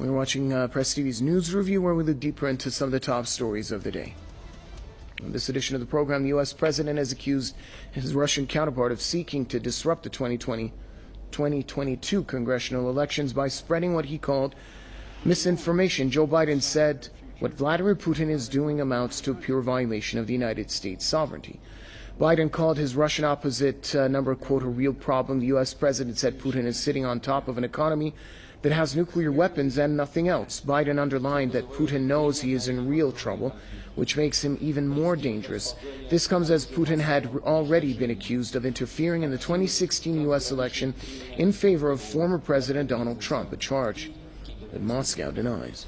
We're watching Press TV's news review, where we look deeper into some of the top stories of the day. In this edition of the program, the U.S. president has accused his Russian counterpart of seeking to disrupt the 2022 congressional elections by spreading what he called misinformation. Joe Biden said what Vladimir Putin is doing amounts to a pure violation of the United States sovereignty. Biden called his Russian opposite number, quote, a real problem. The U.S. president said Putin is sitting on top of an economy that has nuclear weapons and nothing else. Biden underlined that Putin knows he is in real trouble, which makes him even more dangerous. This comes as Putin had already been accused of interfering in the 2016 U.S. election in favor of former President Donald Trump, a charge that Moscow denies.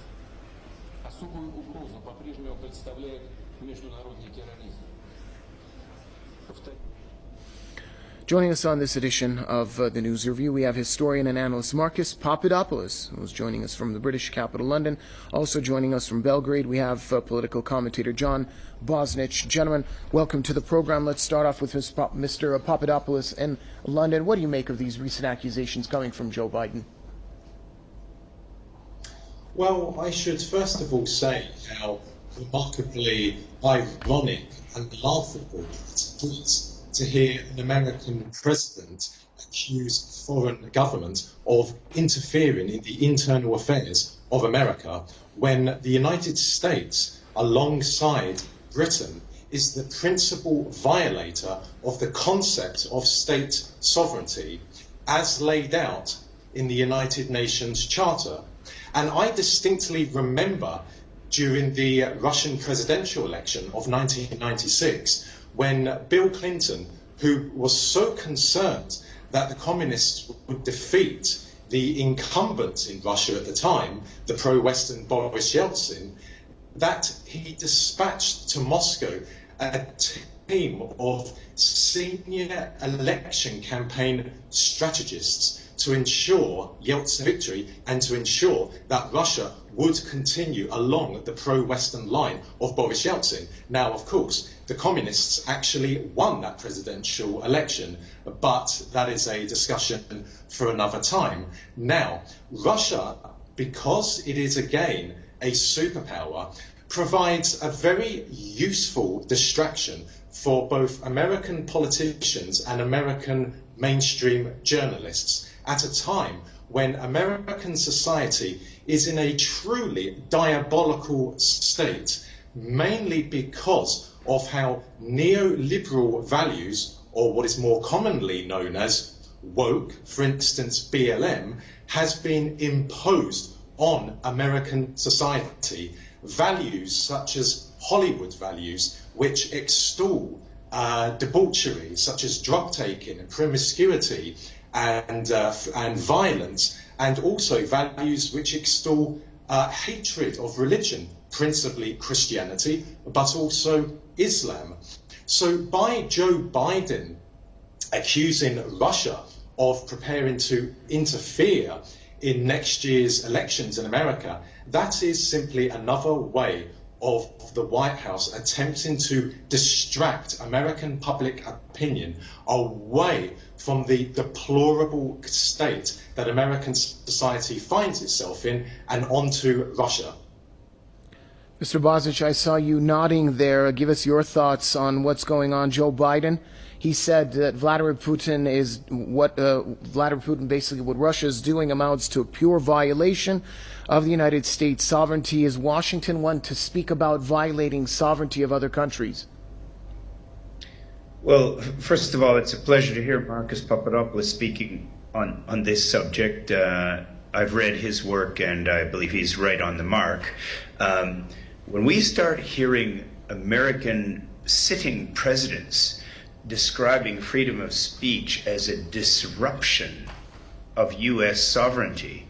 Joining us on this edition of the News Review, we have historian and analyst Marcus Papadopoulos, who's joining us from the British capital, London. Also joining us from Belgrade, we have political commentator John Bosnich. Gentlemen, welcome to the program. Let's start off with Mr. Papadopoulos in London. What do you make of these recent accusations coming from Joe Biden? Well, I should first of all say how remarkably ironic and laughable it is to hear an American president accuse a foreign government of interfering in the internal affairs of America when the United States, alongside Britain, is the principal violator of the concept of state sovereignty as laid out in the United Nations Charter. And I distinctly remember during the Russian presidential election of 1996, when Bill Clinton, who was so concerned that the communists would defeat the incumbent in Russia at the time, the pro-Western Boris Yeltsin, that he dispatched to Moscow a team of senior election campaign strategists to ensure Yeltsin's victory and to ensure that Russia would continue along the pro-Western line of Boris Yeltsin. Now, of course, the communists actually won that presidential election, but that is a discussion for another time. Now, Russia, because it is again a superpower, provides a very useful distraction for both American politicians and American mainstream journalists at a time when American society is in a truly diabolical state, mainly because of how neoliberal values, or what is more commonly known as woke, for instance BLM, has been imposed on American society. Values such as Hollywood values, which extol debauchery, such as drug taking and promiscuity and violence, and also values which extol hatred of religion, principally Christianity, but also Islam. So by Joe Biden accusing Russia of preparing to interfere in next year's elections in America, that is simply another way of the White House attempting to distract American public opinion away from the deplorable state that American society finds itself in and onto Russia. Mr. Bosnich, I saw you nodding there. Give us your thoughts on what's going on. Joe Biden, he said that Vladimir Putin is what Russia is doing amounts to a pure violation of the United States sovereignty. Is Washington one to speak about violating sovereignty of other countries? Well, first of all, it's a pleasure to hear Marcus Papadopoulos speaking on this subject. I've read his work and I believe he's right on the mark. When we start hearing American sitting presidents describing freedom of speech as a disruption of U.S. sovereignty,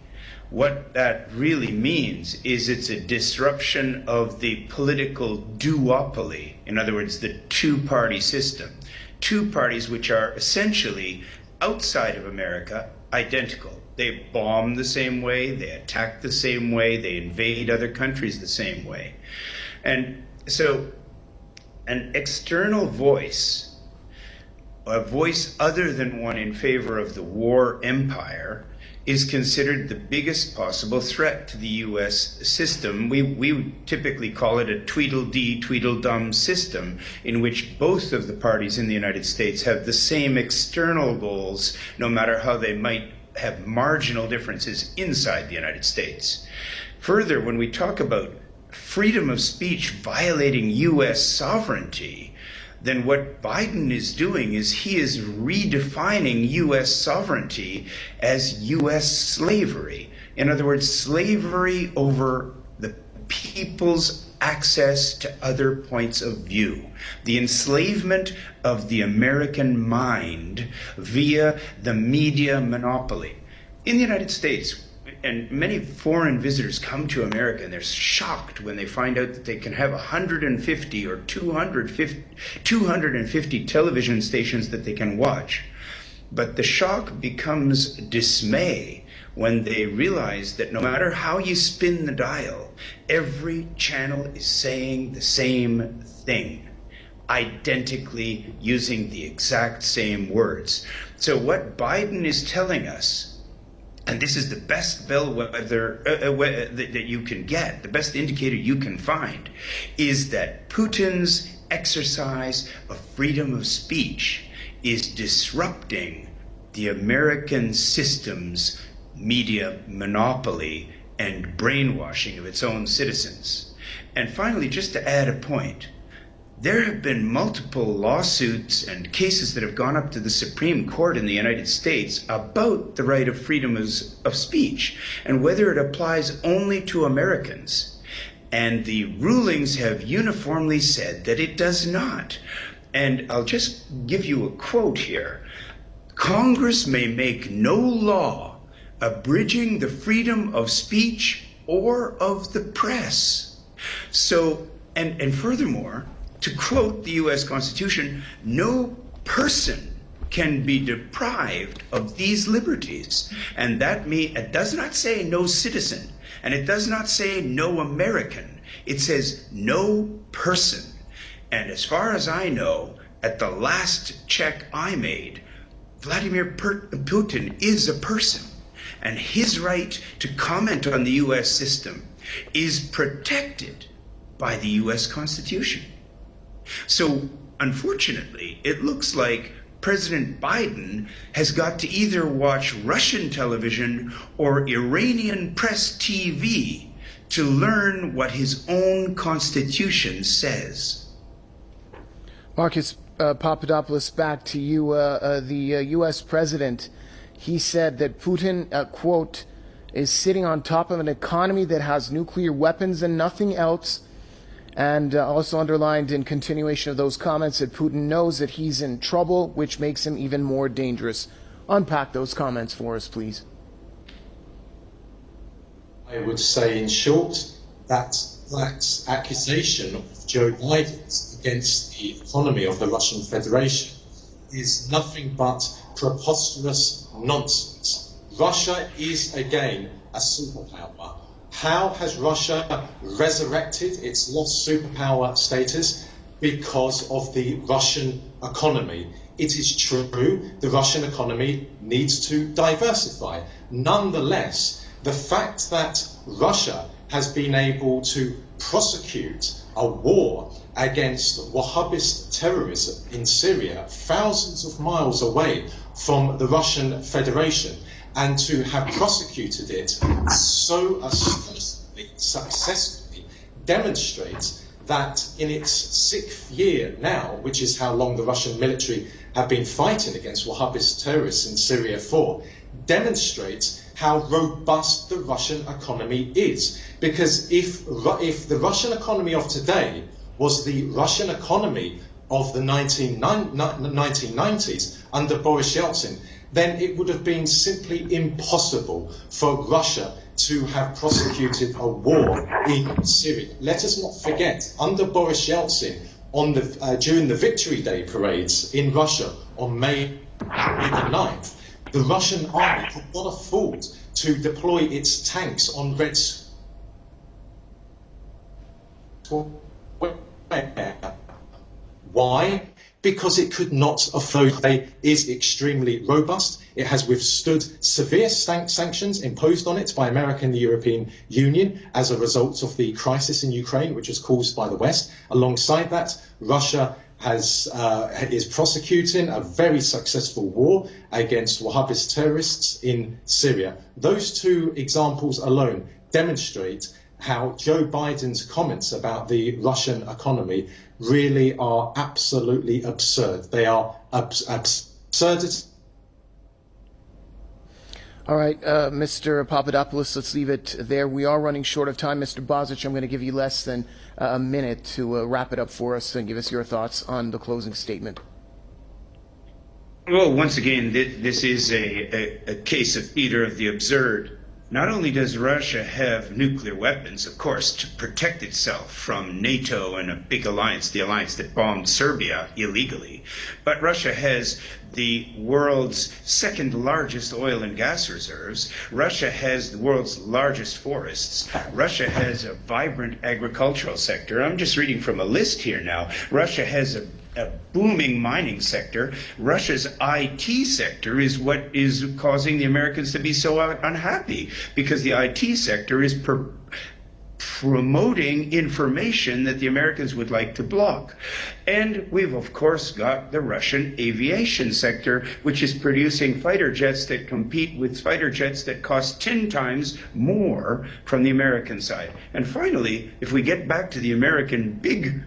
what that really means is it's a disruption of the political duopoly. In other words, the two-party system. Two parties which are essentially outside of America identical. They bomb the same way, they attack the same way, they invade other countries the same way. And so an external voice, a voice other than one in favor of the war empire, is considered the biggest possible threat to the U.S. system. We typically call it a Tweedledee, Tweedledum system, in which both of the parties in the United States have the same external goals, no matter how they might have marginal differences inside the United States. Further, when we talk about freedom of speech violating U.S. sovereignty, then what Biden is doing is he is redefining U.S. sovereignty as U.S. slavery. In other words, slavery over the people's access to other points of view. The enslavement of the American mind via the media monopoly. In the United States, and many foreign visitors come to America and they're shocked when they find out that they can have 150 or 250 television stations that they can watch. But the shock becomes dismay when they realize that no matter how you spin the dial, every channel is saying the same thing, identically using the exact same words. So what Biden is telling us, and this is the best bellwether that you can get, the best indicator you can find, is that Putin's exercise of freedom of speech is disrupting the American system's media monopoly and brainwashing of its own citizens. And finally, just to add a point, there have been multiple lawsuits and cases that have gone up to the Supreme Court in the United States about the right of freedom of speech and whether it applies only to Americans. And the rulings have uniformly said that it does not. And I'll just give you a quote here. Congress may make no law abridging the freedom of speech or of the press. So, and furthermore, to quote the U.S. Constitution, no person can be deprived of these liberties. And it does not say no citizen, and it does not say no American. It says no person. And as far as I know, at the last check I made, Vladimir Putin is a person. And his right to comment on the U.S. system is protected by the U.S. Constitution. So, unfortunately, it looks like President Biden has got to either watch Russian television or Iranian PressTV to learn what his own constitution says. Marcus Papadopoulos, back to you. The U.S. president, he said that Putin, quote, is sitting on top of an economy that has nuclear weapons and nothing else. And also underlined in continuation of those comments that Putin knows that he's in trouble, which makes him even more dangerous. Unpack those comments for us, please. I would say, in short, that accusation of Joe Biden against the economy of the Russian Federation is nothing but preposterous nonsense. Russia is, again, a superpower. How has Russia resurrected its lost superpower status? Because of the Russian economy. It is true, the Russian economy needs to diversify. Nonetheless, the fact that Russia has been able to prosecute a war against Wahhabist terrorism in Syria, thousands of miles away from the Russian Federation, and to have prosecuted it so astonishingly successfully demonstrates that in its 6th year now, which is how long the Russian military have been fighting against Wahhabist terrorists in Syria for, demonstrates how robust the Russian economy is. Because if the Russian economy of today was the Russian economy of the 1990s under Boris Yeltsin, then it would have been simply impossible for Russia to have prosecuted a war in Syria. Let us not forget, under Boris Yeltsin, during the Victory Day parades in Russia on May the 9th, the Russian army could not afford to deploy its tanks on Red Square. Why? because it could not afford. It is extremely robust. It has withstood severe sanctions imposed on it by America and the European Union as a result of the crisis in Ukraine, which was caused by the West. Alongside that, Russia is prosecuting a very successful war against Wahhabist terrorists in Syria. Those two examples alone demonstrate how Joe Biden's comments about the Russian economy really are absolutely absurd. They are absurd. All right, Mr. Papadopoulos, let's leave it there. We are running short of time. Mr. Bozic, I'm going to give you less than a minute to wrap it up for us and give us your thoughts on the closing statement. Well, once again, this is a case of theater of the absurd. Not only does Russia have nuclear weapons, of course, to protect itself from NATO and a big alliance, the alliance that bombed Serbia illegally, but Russia has the world's second largest oil and gas reserves. Russia has the world's largest forests. Russia has a vibrant agricultural sector. I'm just reading from a list here now. Russia has a booming mining sector. Russia's IT sector is what is causing the Americans to be so unhappy, because the IT sector is promoting information that the Americans would like to block. And we've, of course, got the Russian aviation sector, which is producing fighter jets that compete with fighter jets that cost 10 times more from the American side. And finally, if we get back to the American big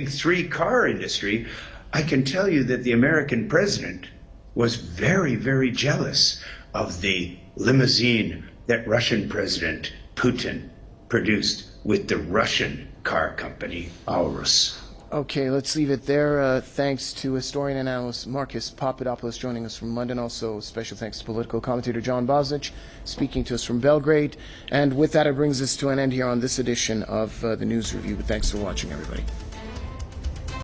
three car industry, I can tell you that the American president was very, very jealous of the limousine that Russian President Putin produced with the Russian car company Aurus. Okay, let's leave it there. Thanks to historian and analyst Marcus Papadopoulos joining us from London. Also, special thanks to political commentator John Bozic speaking to us from Belgrade. And with that, it brings us to an end here on this edition of the News Review. But thanks for watching, everybody.